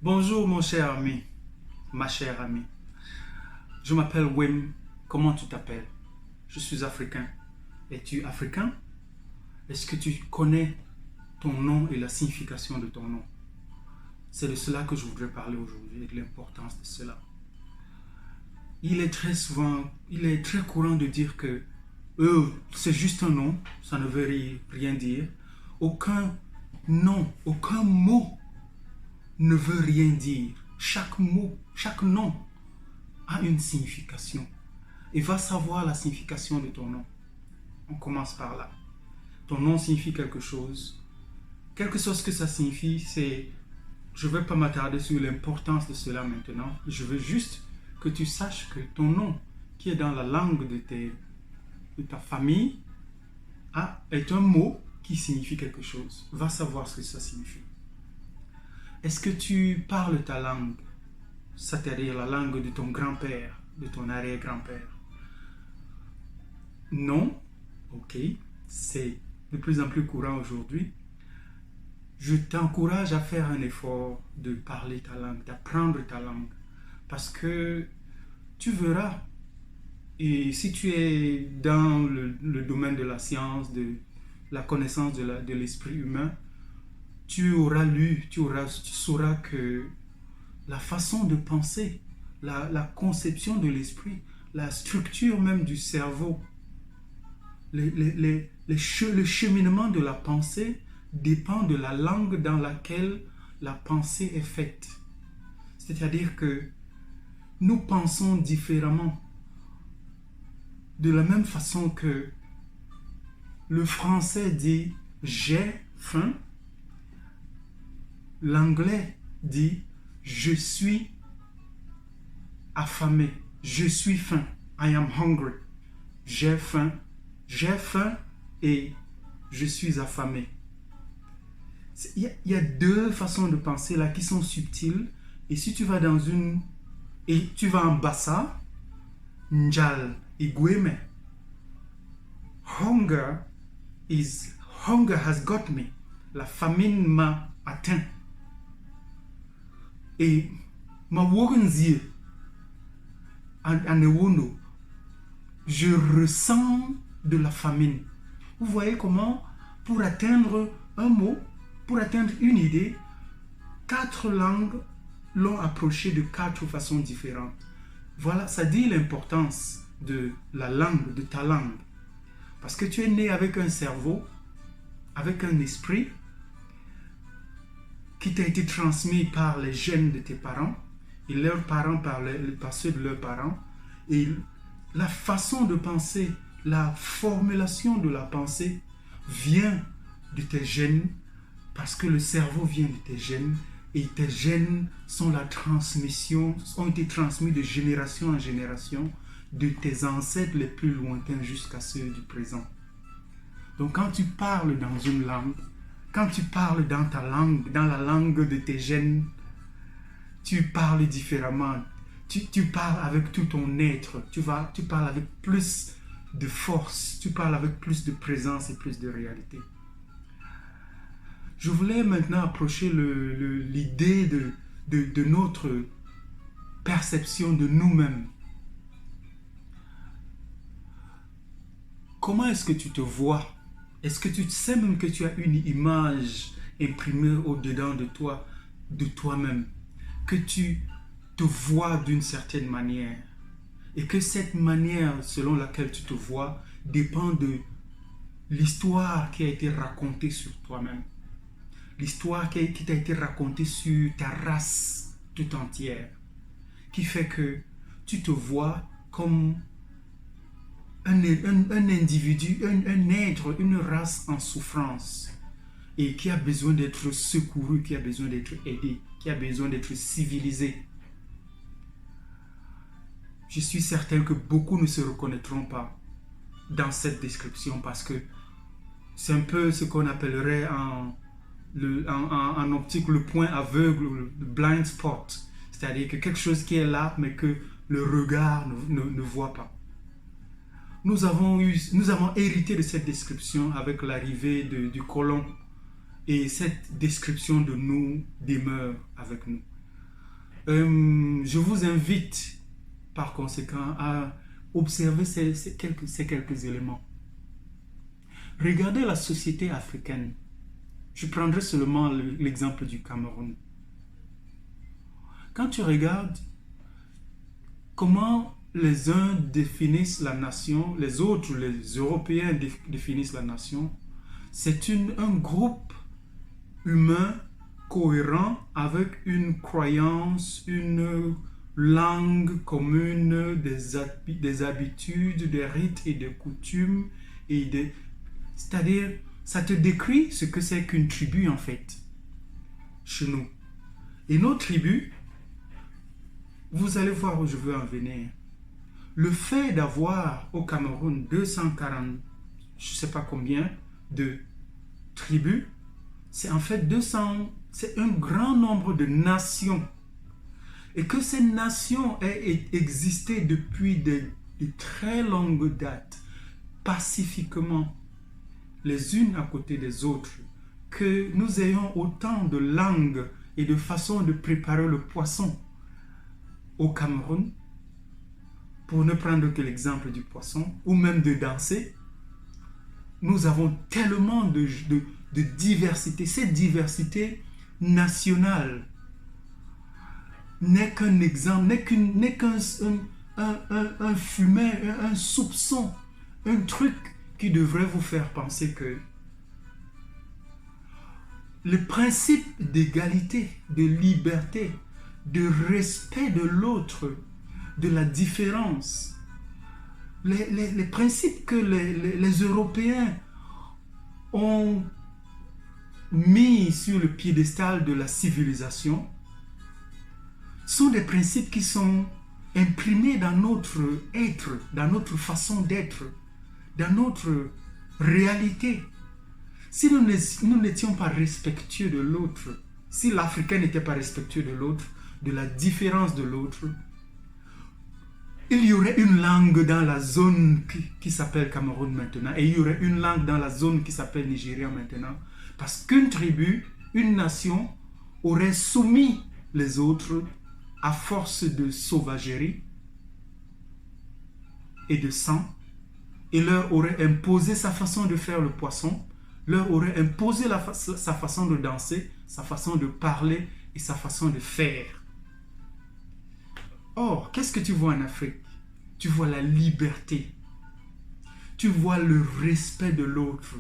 Bonjour mon cher ami, ma chère amie. Je m'appelle Wim. Comment tu t'appelles? Je suis africain. Es-tu africain? Est-ce que tu connais ton nom et la signification de ton nom? C'est de cela que je voudrais parler aujourd'hui et de l'importance de cela. Il est très courant de dire que c'est juste un nom, ça ne veut rien dire. Aucun nom, aucun mot ne veut rien dire. Chaque mot, chaque nom a une signification. Et va savoir la signification de ton nom. On commence par là. Ton nom signifie quelque chose. Quelque chose que ça signifie, c'est... Je ne vais pas m'attarder sur l'importance de cela maintenant. Je veux juste que tu saches que ton nom, qui est dans la langue de ta famille, est un mot qui signifie quelque chose. Va savoir ce que ça signifie. Est-ce que tu parles ta langue? C'est-à-dire la langue de ton grand-père, de ton arrière-grand-père? Non? Ok. C'est de plus en plus courant aujourd'hui. Je t'encourage à faire un effort de parler ta langue, d'apprendre ta langue. Parce que tu verras, et si tu es dans le domaine de la science, de la connaissance de l'esprit humain, tu auras lu, tu sauras que la façon de penser, la conception de l'esprit, la structure même du cerveau, le cheminement de la pensée dépend de la langue dans laquelle la pensée est faite. C'est-à-dire que nous pensons différemment. De la même façon que le français dit j'ai faim, l'anglais dit je suis affamé, je suis faim, I am hungry. J'ai faim et je suis affamé. Il y a deux façons de penser là qui sont subtiles. Et si tu vas et tu vas en Bassa, Njal et Gweme, hunger has got me. La famine m'a atteint. Et ma wogenzie en Ewono, je ressens de la famine. Vous voyez comment, pour atteindre un mot, pour atteindre une idée, 4 langues l'ont approché de 4 façons différentes. Voilà, ça dit l'importance de la langue, de ta langue. Parce que tu es né avec un cerveau, avec un esprit qui t'a été transmis par les gènes de tes parents et leurs parents par ceux de leurs parents. Et la façon de penser, la formulation de la pensée vient de tes gènes parce que le cerveau vient de tes gènes et tes gènes sont ont été transmis de génération en génération de tes ancêtres les plus lointains jusqu'à ceux du présent. Donc quand tu parles dans une langue, quand tu parles dans ta langue, dans la langue de tes gènes, tu parles différemment. Tu parles avec tout ton être. Tu parles avec plus de force. Tu parles avec plus de présence et plus de réalité. Je voulais maintenant approcher l'idée de notre perception de nous-mêmes. Comment est-ce que tu te vois? Est-ce que tu sais même que tu as une image imprimée au-dedans de toi-même? Que tu te vois d'une certaine manière. Et que cette manière selon laquelle tu te vois dépend de l'histoire qui a été racontée sur toi-même. L'histoire qui t'a été racontée sur ta race tout entière. Qui fait que tu te vois comme un individu, un être, une race en souffrance. Et qui a besoin d'être secouru, qui a besoin d'être aidé, qui a besoin d'être civilisé. Je suis certain que beaucoup ne se reconnaîtront pas dans cette description parce que c'est un peu ce qu'on appellerait en optique le point aveugle, le blind spot. C'est-à-dire que quelque chose qui est là mais que le regard ne voit pas. Nous avons hérité de cette description avec l'arrivée du colon et cette description de nous demeure avec nous. Je vous invite par conséquent à observer ces quelques éléments. Regardez la société africaine. Je prendrai seulement l'exemple du Cameroun. Quand tu regardes comment les uns définissent la nation, les autres, les Européens définissent la nation, c'est un groupe humain cohérent avec une croyance, une langue commune, des habitudes, des rites et des coutumes. C'est-à-dire, ça te décrit ce que c'est qu'une tribu en fait, chez nous. Et nos tribus, vous allez voir où je veux en venir. Le fait d'avoir au Cameroun 240, je ne sais pas combien, de tribus, c'est en fait c'est un grand nombre de nations. Et que ces nations aient existé depuis de très longues dates, pacifiquement, les unes à côté des autres, que nous ayons autant de langues et de façons de préparer le poisson au Cameroun, pour ne prendre que l'exemple du poisson, ou même de danser, nous avons tellement de diversité. Cette diversité nationale n'est qu'un exemple, n'est qu'un fumet, un soupçon, un truc qui devrait vous faire penser que le principe d'égalité, de liberté, de respect de l'autre, de la différence, les principes que les Européens ont mis sur le piédestal de la civilisation sont des principes qui sont imprimés dans notre être, dans notre façon d'être, dans notre réalité. Si nous n'étions pas respectueux de l'autre, si l'Africain n'était pas respectueux de l'autre, de la différence de l'autre, il y aurait une langue dans la zone qui s'appelle Cameroun maintenant, et il y aurait une langue dans la zone qui s'appelle Nigeria maintenant, parce qu'une tribu, une nation, aurait soumis les autres à force de sauvagerie et de sang, et leur aurait imposé sa façon de faire le poisson, leur aurait imposé sa façon de danser, sa façon de parler et sa façon de faire. Or, qu'est-ce que tu vois en Afrique? Tu vois la liberté. Tu vois le respect de l'autre.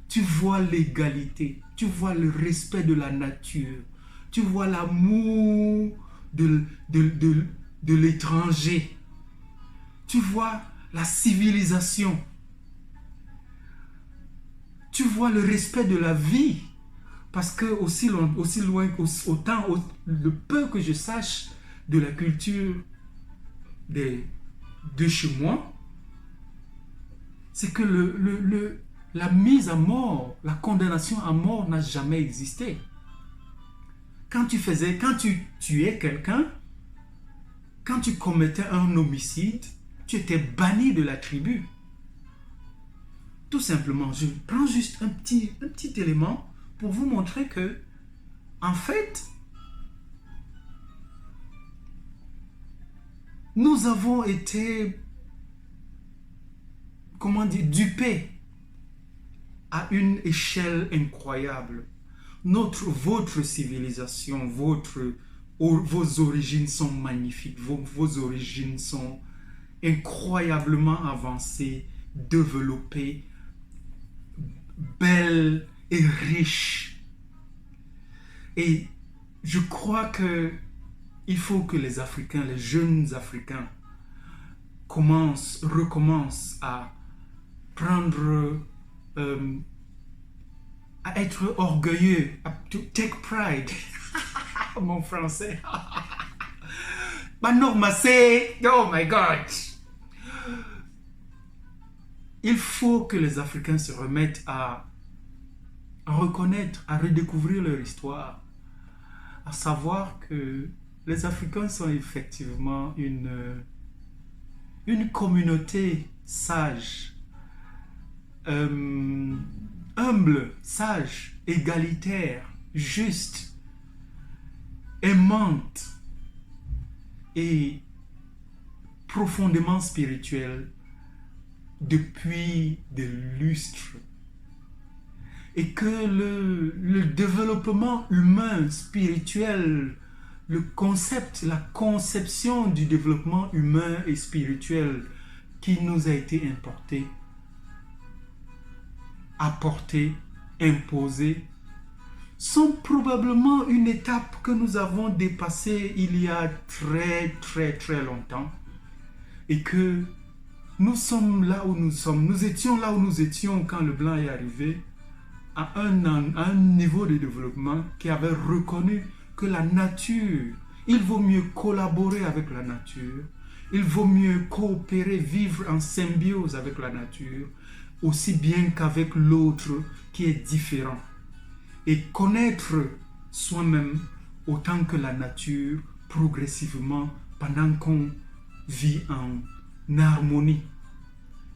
Tu vois l'égalité. Tu vois le respect de la nature. Tu vois l'amour de l'étranger. Tu vois la civilisation. Tu vois le respect de la vie. Parce que le peu que je sache de la culture de chez moi, c'est que la mise à mort, la condamnation à mort n'a jamais existé. Quand tu tuais quelqu'un, quand tu commettais un homicide, tu étais banni de la tribu. Tout simplement, je prends juste un petit élément pour vous montrer que, en fait, nous avons été, dupés à une échelle incroyable. Votre civilisation, vos origines sont magnifiques, vos origines sont incroyablement avancées, développées, belles et riches. Et je crois que il faut que les Africains, les jeunes Africains, recommencent à prendre, à être orgueilleux, to take pride. Mon français. Oh my God. Il faut que les Africains se remettent à reconnaître, à redécouvrir leur histoire, à savoir que les Africains sont effectivement une communauté sage, humble, sage, égalitaire, juste, aimante, est profondément spirituel depuis des lustres. Et que le développement humain, spirituel, le concept, la conception du développement humain et spirituel qui nous a été importé, apporté, imposé, sont probablement une étape que nous avons dépassée il y a très longtemps et que nous sommes là où nous sommes. Nous étions là où nous étions quand le blanc est arrivé à un niveau de développement qui avait reconnu que la nature, il vaut mieux collaborer avec la nature, il vaut mieux coopérer, vivre en symbiose avec la nature, aussi bien qu'avec l'autre qui est différent. Et connaître soi-même autant que la nature progressivement pendant qu'on vit en harmonie.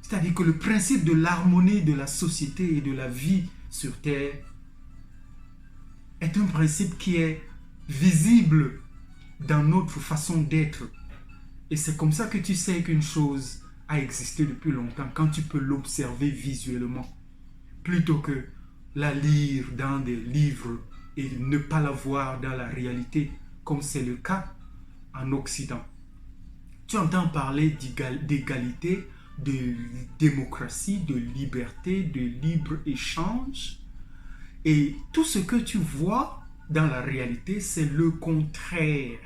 C'est-à-dire que le principe de l'harmonie de la société et de la vie sur Terre est un principe qui est visible dans notre façon d'être. Et c'est comme ça que tu sais qu'une chose a existé depuis longtemps, quand tu peux l'observer visuellement, plutôt que la lire dans des livres et ne pas la voir dans la réalité, comme c'est le cas en Occident. Tu entends parler d'égalité, de démocratie, de liberté, de libre-échange. Et tout ce que tu vois dans la réalité, c'est le contraire.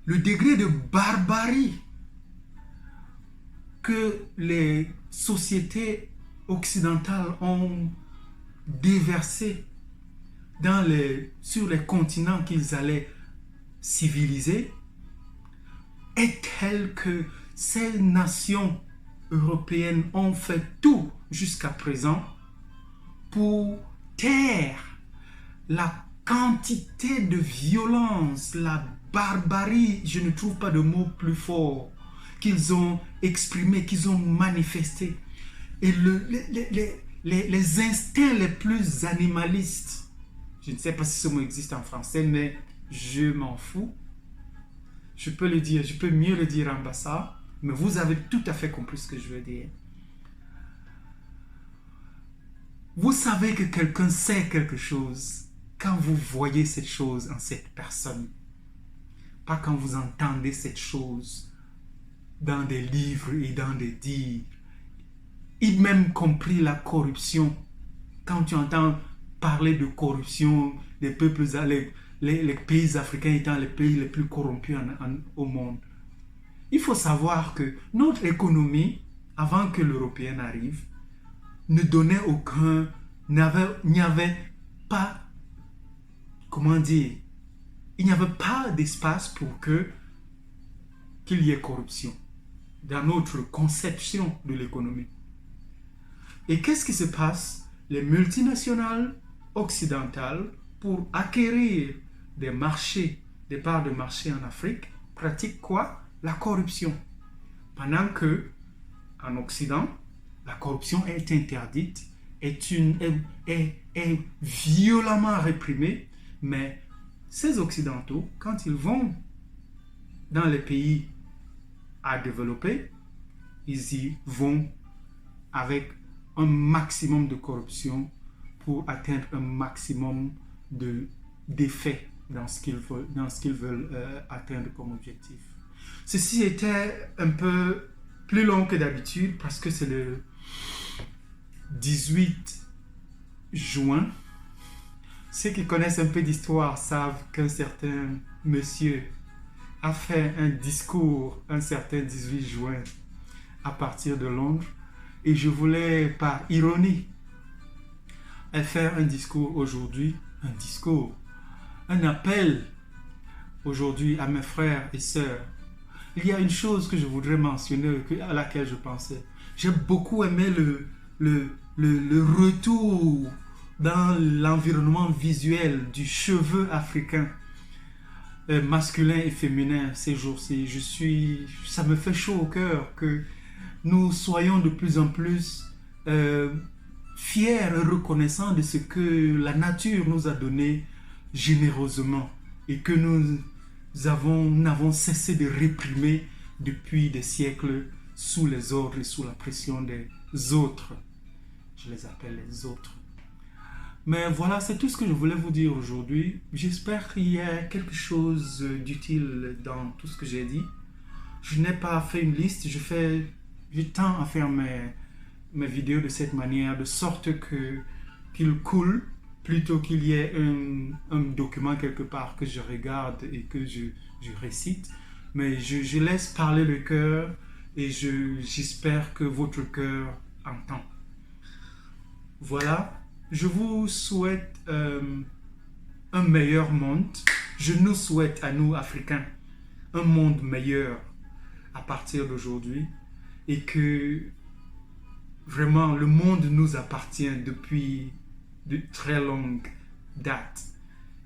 Le degré de barbarie que les sociétés occidentales ont déversé sur les continents qu'ils allaient civiliser est tel que ces nations européennes ont fait tout jusqu'à présent pour taire la quantité de violence, la barbarie, je ne trouve pas de mot plus fort, qu'ils ont exprimé, qu'ils ont manifesté. Et les instincts les plus animalistes, je ne sais pas si ce mot existe en français, mais je m'en fous. Je peux le dire, je peux mieux le dire en bassa, mais vous avez tout à fait compris ce que je veux dire. Vous savez que quelqu'un sait quelque chose quand vous voyez cette chose en cette personne, pas quand vous entendez cette chose dans des livres et dans des dires. Y même compris la corruption. Quand tu entends parler de corruption, des peuples, les pays africains étant les pays les plus corrompus au monde, il faut savoir que notre économie, avant que l'européenne arrive, ne donnait aucun, il n'y avait pas, comment dire, il n'y avait pas d'espace pour qu'il y ait corruption dans notre conception de l'économie. Et qu'est-ce qui se passe? Les multinationales occidentales, pour acquérir des marchés, des parts de marché en Afrique, pratiquent quoi? La corruption. Pendant que, en Occident, la corruption est interdite, est violemment réprimée, mais ces Occidentaux, quand ils vont dans les pays à développer, ils y vont avec un maximum de corruption pour atteindre un maximum d'effets dans ce qu'ils veulent atteindre comme objectif. Ceci était un peu plus long que d'habitude parce que c'est le 18 juin. Ceux qui connaissent un peu d'histoire savent qu'un certain monsieur a fait un discours un certain 18 juin à partir de Londres. Et je voulais, par ironie, faire un discours aujourd'hui, un appel aujourd'hui à mes frères et sœurs. Il y a une chose que je voudrais mentionner, à laquelle je pensais. J'ai beaucoup aimé le retour dans l'environnement visuel du cheveu africain, masculin et féminin ces jours-ci. Ça me fait chaud au cœur que nous soyons de plus en plus fiers et reconnaissants de ce que la nature nous a donné généreusement et que nous n'avons cessé de réprimer depuis des siècles sous les ordres et sous la pression des autres. Je les appelle les autres. Mais voilà, c'est tout ce que je voulais vous dire aujourd'hui. J'espère qu'il y a quelque chose d'utile dans tout ce que j'ai dit. Je n'ai pas fait une liste, je tends à faire mes vidéos de cette manière, de sorte qu'il coule, plutôt qu'il y ait un document quelque part que je regarde et que je récite. Mais je laisse parler le cœur et j'espère que votre cœur entend. Voilà, je vous souhaite un meilleur monde. Je nous souhaite à nous, Africains, un monde meilleur à partir d'aujourd'hui et que vraiment le monde nous appartient depuis de très longue date.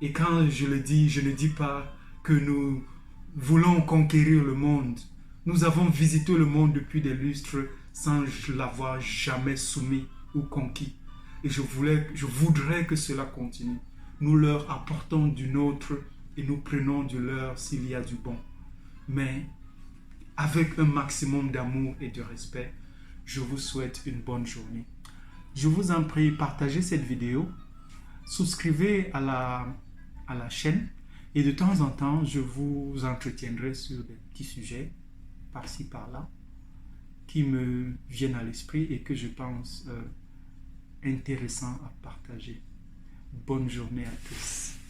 Et quand je le dis, je ne dis pas que nous voulons conquérir le monde. Nous avons visité le monde depuis des lustres sans l'avoir jamais soumis ou conquis. Et je voudrais que cela continue. Nous leur apportons du nôtre et nous prenons du leur s'il y a du bon. Mais avec un maximum d'amour et de respect, je vous souhaite une bonne journée. Je vous en prie, partagez cette vidéo, souscrivez à la chaîne et de temps en temps, je vous entretiendrai sur des petits sujets, par-ci, par-là, qui me viennent à l'esprit et que je pense intéressants à partager. Bonne journée à tous.